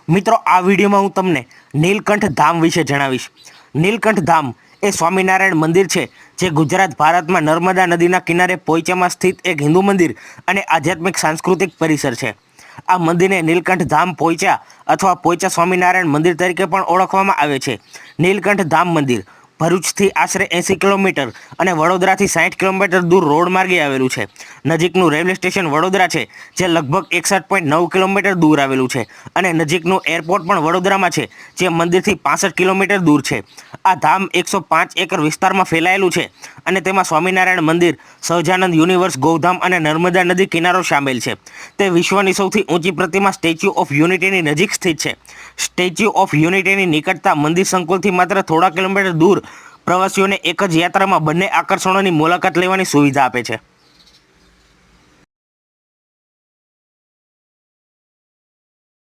મિત્રો, આ વિડીયોમાં હું તમને નીલકંઠ ધામ વિશે જણાવીશ. નીલકંઠ ધામ એ સ્વામિનારાયણ મંદિર છે, જે ગુજરાત ભારતમાં નર્મદા નદીના કિનારે પોઈચામાં સ્થિત એક હિન્દુ મંદિર અને આધ્યાત્મિક સાંસ્કૃતિક પરિસર છે. આ મંદિરને નીલકંઠ ધામ પોઈચા અથવા પોઈચા સ્વામિનારાયણ મંદિર તરીકે પણ ઓળખવામાં આવે છે. નીલકંઠ ધામ મંદિર ભરૂચથી આશરે 80 કિલોમીટર અને વડોદરાથી 60 કિલોમીટર દૂર રોડ માર્ગે આવેલું છે. નજીકનું રેલવે સ્ટેશન વડોદરા છે, જે લગભગ 61.9 કિલોમીટર દૂર આવેલું છે, અને નજીકનું એરપોર્ટ પણ વડોદરામાં છે, જે મંદિરથી 65 કિલોમીટર દૂર છે. આ ધામ 105 એકર વિસ્તારમાં ફેલાયેલું છે અને તેમાં સ્વામિનારાયણ મંદિર, સહજાનંદ યુનિવર્સ ગૌધામ અને નર્મદા નદી કિનારો સામેલ છે. તે વિશ્વની સૌથી ઊંચી પ્રતિમા સ્ટેચ્યુ ઓફ યુનિટીની નજીક સ્થિત છે. સ્ટેચ્યુ ઓફ યુનિટીની નિકટતા મંદિર સંકુલથી માત્ર થોડા કિલોમીટર દૂર પ્રવાસીઓને એક જ યાત્રામાં બંને આકર્ષણોની મુલાકાત લેવાની સુવિધા આપે છે.